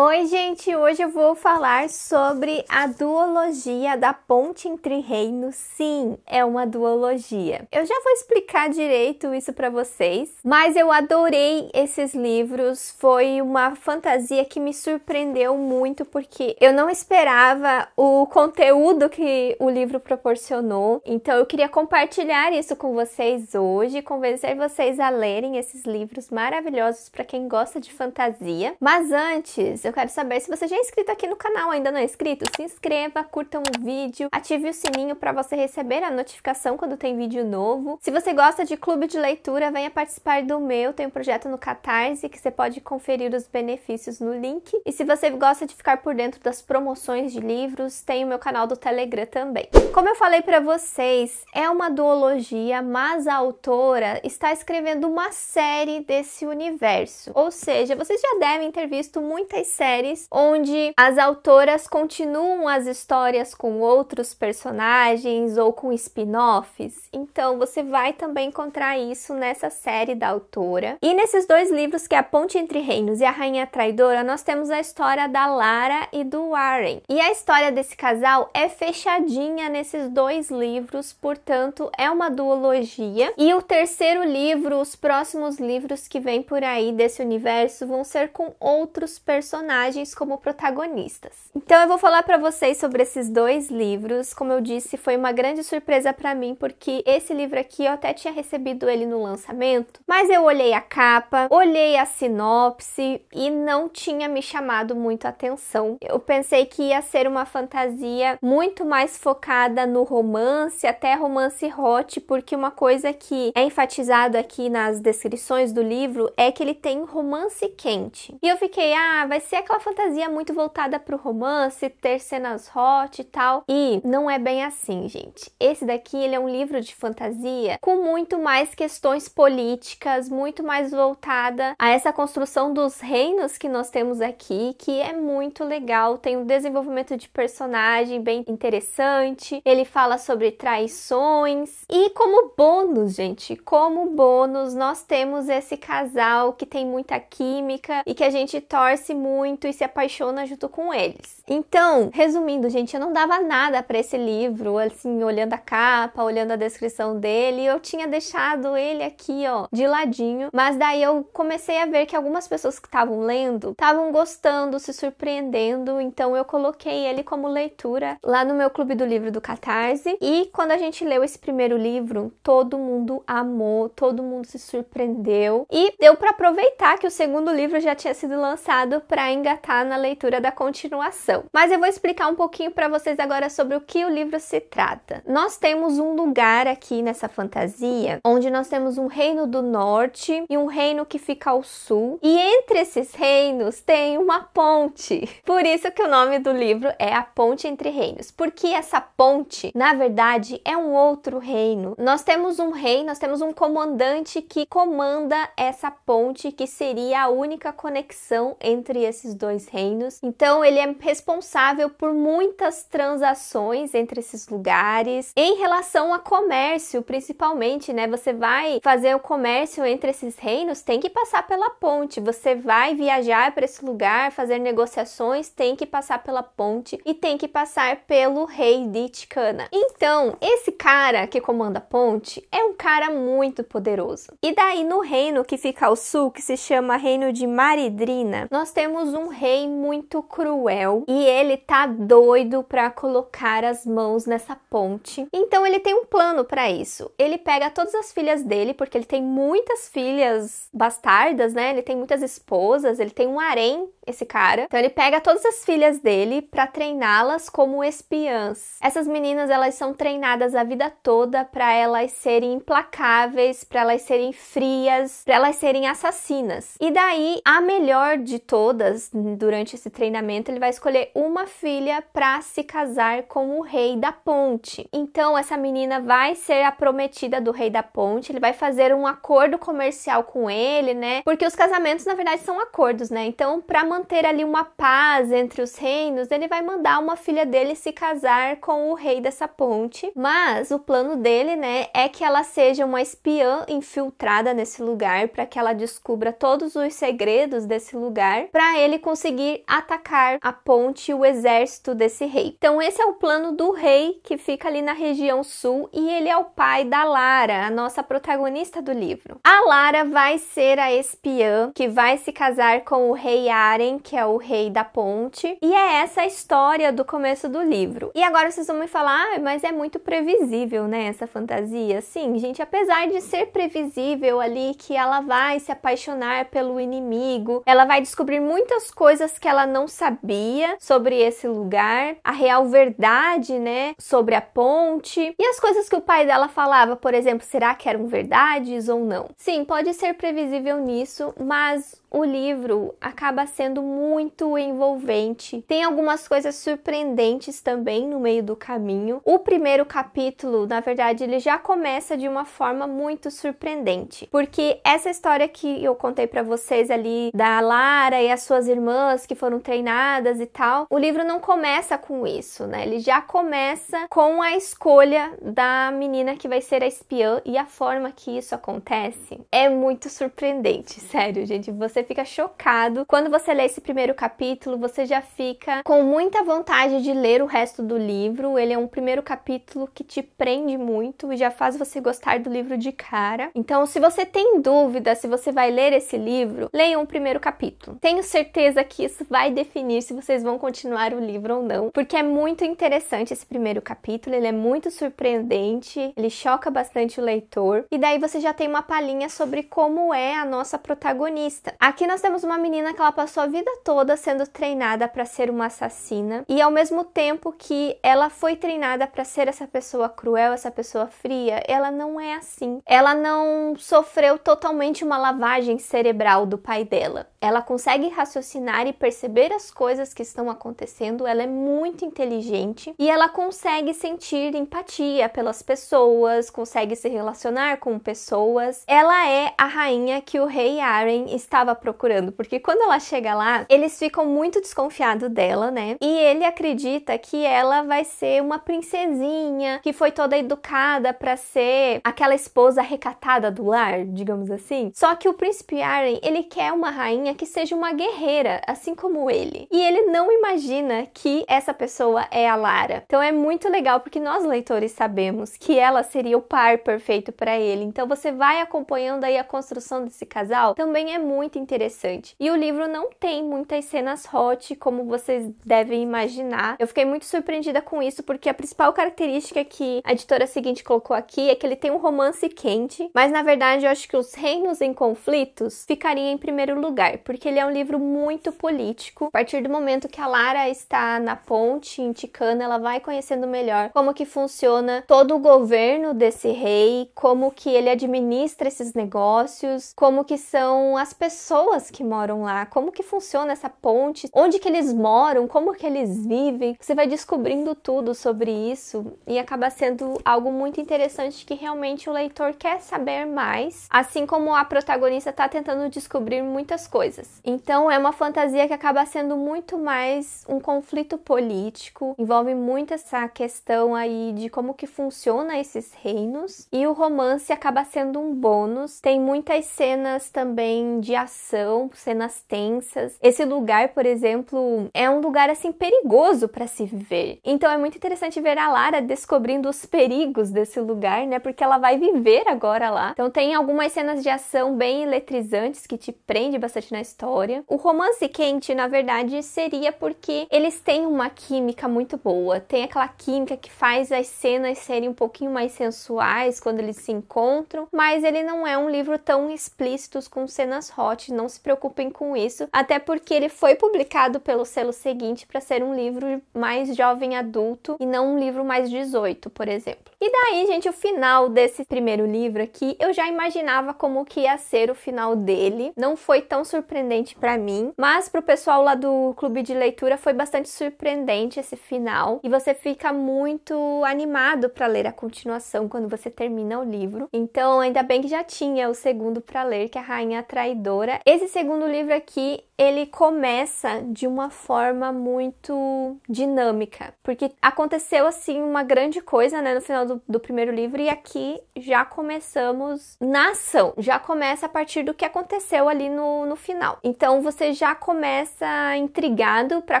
Oi, gente! Hoje eu vou falar sobre a duologia da Ponte entre Reinos. Sim, é uma duologia. Eu já vou explicar direito isso para vocês, mas eu adorei esses livros. Foi uma fantasia que me surpreendeu muito, porque eu não esperava o conteúdo que o livro proporcionou. Então eu queria compartilhar isso com vocês hoje, convencer vocês a lerem esses livros maravilhosos para quem gosta de fantasia. Mas antes, eu quero saber se você já é inscrito aqui no canal, ainda não é inscrito, se inscreva, curta um vídeo, ative o sininho para você receber a notificação quando tem vídeo novo. Se você gosta de clube de leitura, venha participar do meu, tem um projeto no Catarse que você pode conferir os benefícios no link. E se você gosta de ficar por dentro das promoções de livros, tem o meu canal do Telegram também. Como eu falei para vocês, é uma duologia, mas a autora está escrevendo uma série desse universo. Ou seja, vocês já devem ter visto muitas séries onde as autoras continuam as histórias com outros personagens ou com spin-offs. Então você vai também encontrar isso nessa série da autora. E nesses dois livros, que é A Ponte entre Reinos e A Rainha Traidora, nós temos a história da Lara e do Warren. E a história desse casal é fechadinha nesses dois livros, portanto é uma duologia. E o terceiro livro, os próximos livros que vem por aí desse universo vão ser com outros personagens como protagonistas. Então eu vou falar para vocês sobre esses dois livros. Como eu disse, foi uma grande surpresa para mim, porque esse livro aqui eu até tinha recebido ele no lançamento, mas eu olhei a capa, olhei a sinopse e não tinha me chamado muito a atenção. Eu pensei que ia ser uma fantasia muito mais focada no romance, até romance hot, porque uma coisa que é enfatizado aqui nas descrições do livro é que ele tem romance quente. E eu fiquei, vai ser aquela fantasia muito voltada pro romance, ter cenas hot e tal. E não é bem assim, gente. Esse daqui, ele é um livro de fantasia com muito mais questões políticas, muito mais voltada a essa construção dos reinos que nós temos aqui, que é muito legal. Tem um desenvolvimento de personagem bem interessante. Ele fala sobre traições. E como bônus, gente, como bônus, nós temos esse casal que tem muita química e que a gente torce muito e se apaixona junto com eles. Então, resumindo, gente, eu não dava nada para esse livro, assim, olhando a capa, olhando a descrição dele, eu tinha deixado ele aqui, ó, de ladinho, mas daí eu comecei a ver que algumas pessoas que estavam lendo, estavam gostando, se surpreendendo, então eu coloquei ele como leitura lá no meu clube do livro do Catarse, e quando a gente leu esse primeiro livro, todo mundo amou, todo mundo se surpreendeu, e deu para aproveitar que o segundo livro já tinha sido lançado para engatar na leitura da continuação. Mas eu vou explicar um pouquinho para vocês agora sobre o que o livro se trata. Nós temos um lugar aqui nessa fantasia, onde nós temos um reino do norte e um reino que fica ao sul, e entre esses reinos tem uma ponte. Por isso que o nome do livro é A Ponte entre Reinos, porque essa ponte, na verdade, é um outro reino. Nós temos um rei, nós temos um comandante que comanda essa ponte, que seria a única conexão entre esses dois reinos. Então ele é responsável por muitas transações entre esses lugares, em relação a comércio, principalmente, né? Você vai fazer o comércio entre esses reinos, tem que passar pela ponte. Você vai viajar para esse lugar, fazer negociações, tem que passar pela ponte e tem que passar pelo rei de Ticana. Então, esse cara que comanda a ponte é um cara muito poderoso. E daí no reino que fica ao sul, que se chama Reino de Maridrina, nós temos um rei muito cruel e ele tá doido para colocar as mãos nessa ponte. Então ele tem um plano para isso. Ele pega todas as filhas dele, porque ele tem muitas filhas bastardas, né? Ele tem muitas esposas, ele tem um harém, esse cara. Então ele pega todas as filhas dele para treiná-las como espiãs. Essas meninas, elas são treinadas a vida toda para elas serem implacáveis, para elas serem frias, para elas serem assassinas. E daí, a melhor de todas, durante esse treinamento, ele vai escolher uma filha para se casar com o rei da ponte. Então essa menina vai ser a prometida do rei da ponte, ele vai fazer um acordo comercial com ele, né? Porque os casamentos, na verdade, são acordos, né? Então, para manter ali uma paz entre os reinos, ele vai mandar uma filha dele se casar com o rei dessa ponte. Mas o plano dele, né, é que ela seja uma espiã infiltrada nesse lugar, para que ela descubra todos os segredos desse lugar, para ele conseguir atacar a ponte e o exército desse rei. Então esse é o plano do rei, que fica ali na região sul, e ele é o pai da Lara, a nossa protagonista do livro. A Lara vai ser a espiã que vai se casar com o rei Aren, que é o rei da ponte, e é essa a história do começo do livro. E agora vocês vão me falar, mas é muito previsível, né, essa fantasia? Sim, gente, apesar de ser previsível ali que ela vai se apaixonar pelo inimigo, ela vai descobrir muitas coisas que ela não sabia sobre esse lugar, a real verdade, né, sobre a ponte, e as coisas que o pai dela falava, por exemplo, será que eram verdades ou não? Sim, pode ser previsível nisso, mas o livro acaba sendo muito envolvente. Tem algumas coisas surpreendentes também no meio do caminho. O primeiro capítulo, na verdade, ele já começa de uma forma muito surpreendente, porque essa história que eu contei pra vocês ali da Lara e as suas irmãs que foram treinadas e tal, o livro não começa com isso, né? Ele já começa com a escolha da menina que vai ser a espiã, e a forma que isso acontece é muito surpreendente, sério, gente. Você fica chocado. Quando você lê esse primeiro capítulo, você já fica com muita vontade de ler o resto do livro. Ele é um primeiro capítulo que te prende muito e já faz você gostar do livro de cara. Então, se você tem dúvida se você vai ler esse livro, leiam o primeiro capítulo. Tenho certeza que isso vai definir se vocês vão continuar o livro ou não, porque é muito interessante esse primeiro capítulo, ele é muito surpreendente, ele choca bastante o leitor, e daí você já tem uma palhinha sobre como é a nossa protagonista. Aqui nós temos uma menina que ela passou a vida toda sendo treinada para ser uma assassina, e ao mesmo tempo que ela foi treinada para ser essa pessoa cruel, essa pessoa fria, ela não é assim. Ela não sofreu totalmente uma lavagem cerebral do pai dela. Ela consegue raciocinar e perceber as coisas que estão acontecendo, ela é muito inteligente e ela consegue sentir empatia pelas pessoas, consegue se relacionar com pessoas. Ela é a rainha que o rei Aren estava procurando, porque quando ela chega lá, eles ficam muito desconfiados dela, né? E ele acredita que ela vai ser uma princesinha, que foi toda educada para ser aquela esposa recatada do lar, digamos assim. Só que o príncipe Aren, ele quer uma rainha que seja uma guerreira, assim como ele. E ele não imagina que essa pessoa é a Lara. Então é muito legal, porque nós leitores sabemos que ela seria o par perfeito para ele. Então você vai acompanhando aí a construção desse casal, também é muito interessante. E o livro não tem muitas cenas hot, como vocês devem imaginar. Eu fiquei muito surpreendida com isso, porque a principal característica que a editora seguinte colocou aqui é que ele tem um romance quente, mas na verdade eu acho que os reinos em conflitos ficariam em primeiro lugar, porque ele é um livro muito político. A partir do momento que a Lara está na ponte em Ticana, ela vai conhecendo melhor como que funciona todo o governo desse rei, como que ele administra esses negócios, como que são as pessoas que moram lá, como que funciona essa ponte, onde que eles moram, como que eles vivem. Você vai descobrindo tudo sobre isso e acaba sendo algo muito interessante que realmente o leitor quer saber mais, assim como a protagonista está tentando descobrir muitas coisas. Então é uma fantasia que acaba sendo muito mais um conflito político, envolve muito essa questão aí de como que funciona esses reinos, e o romance acaba sendo um bônus. Tem muitas cenas também de ação, cenas tensas. Esse lugar, por exemplo, é um lugar assim perigoso para se viver. Então é muito interessante ver a Lara descobrindo os perigos desse lugar, né? Porque ela vai viver agora lá. Então tem algumas cenas de ação bem eletrizantes que te prende bastante na história. O romance quente, na verdade, seria porque eles têm uma química muito boa. Tem aquela química que faz as cenas serem um pouquinho mais sensuais quando eles se encontram, mas ele não é um livro tão explícito com cenas hot, não se preocupem com isso, até porque ele foi publicado pelo selo seguinte para ser um livro mais jovem adulto e não um livro mais 18, por exemplo. E daí, gente, o final desse primeiro livro aqui, eu já imaginava como que ia ser o final dele. Não foi tão surpreendente para mim, mas pro pessoal lá do clube de leitura foi bastante surpreendente esse final. E você fica muito animado para ler a continuação quando você termina o livro. Então, ainda bem que já tinha o segundo para ler, que é a Rainha Traidora. Esse segundo livro aqui, ele começa de uma forma muito dinâmica, porque aconteceu assim uma grande coisa, né, no final do primeiro livro, e aqui já começamos na ação, já começa a partir do que aconteceu ali no final. Então você já começa intrigado para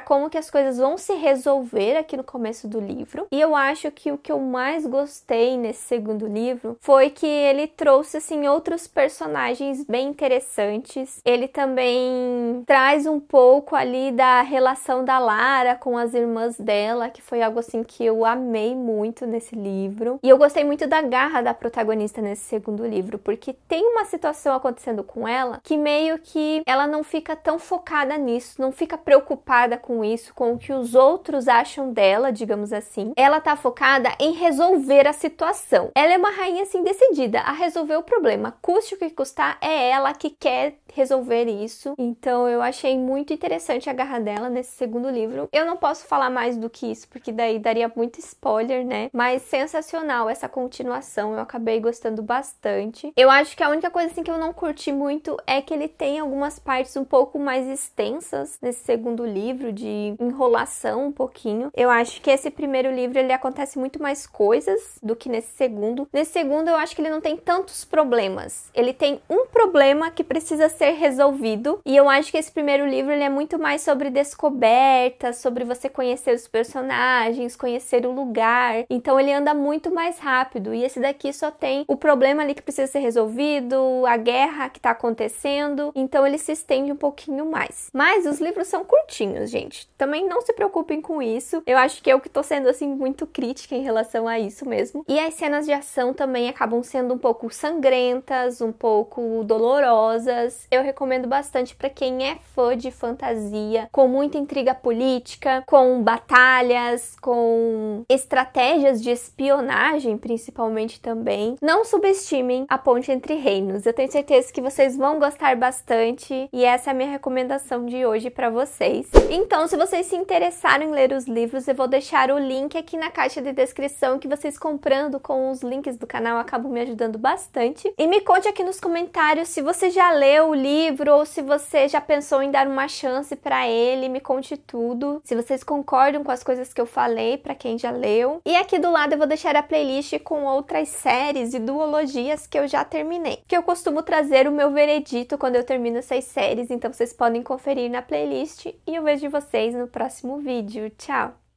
como que as coisas vão se resolver aqui no começo do livro. E eu acho que o que eu mais gostei nesse segundo livro foi que ele trouxe assim outros personagens bem interessantes. Ele também traz um pouco ali da relação da Lara com as irmãs dela, que foi algo assim que eu amei muito nesse livro. E eu gostei muito da garra da protagonista nesse segundo livro, porque tem uma situação acontecendo com ela que meio que ela não fica tão focada nisso, não fica preocupada com isso, com o que os outros acham dela, digamos assim. Ela tá focada em resolver a situação. Ela é uma rainha assim decidida a resolver o problema, custe o que custar, é ela que quer resolver isso. Então eu achei muito interessante a garra dela nesse segundo livro. Eu não posso falar mais do que isso, porque daí daria muito spoiler, né? Mas sensacional essa continuação, eu acabei gostando bastante. Eu acho que a única coisa assim que eu não curti muito é que ele tem algumas partes um pouco mais extensas nesse segundo livro, de enrolação um pouquinho. Eu acho que esse primeiro livro ele acontece muito mais coisas do que nesse segundo. Nesse segundo eu acho que ele não tem tantos problemas. Ele tem um problema que precisa ser resolvido, e eu acho que esse primeiro livro ele é muito mais sobre descoberta, sobre você conhecer os personagens, conhecer o lugar. Então ele anda muito mais rápido, e esse daqui só tem o problema ali que precisa ser resolvido, a guerra que tá acontecendo, então ele se estende um pouquinho mais. Mas os livros são curtinhos, gente. Também não se preocupem com isso. Eu acho que eu que tô sendo assim muito crítica em relação a isso mesmo. E as cenas de ação também acabam sendo um pouco sangrentas, um pouco dolorosas. Eu recomendo bastante para quem é fã de fantasia, com muita intriga política, com batalhas, com estratégias de espionagem, principalmente também. Não subestimem A Ponte Entre Reinos. Eu tenho certeza que vocês vão gostar bastante, e essa é a minha recomendação de hoje para vocês. Então, se vocês se interessaram em ler os livros, eu vou deixar o link aqui na caixa de descrição, que vocês comprando com os links do canal acabam me ajudando bastante. E me conte aqui nos comentários se você já leu o livro ou se você já pensou em dar uma chance para ele. Me conte tudo. Se vocês concordam com as coisas que eu falei, para quem já leu. E aqui do lado eu vou deixar a playlist com outras séries e duologias que eu já terminei, que eu costumo trazer o meu veredito quando eu termino essas séries, então vocês podem conferir na playlist, e eu vejo vocês no próximo vídeo. Tchau!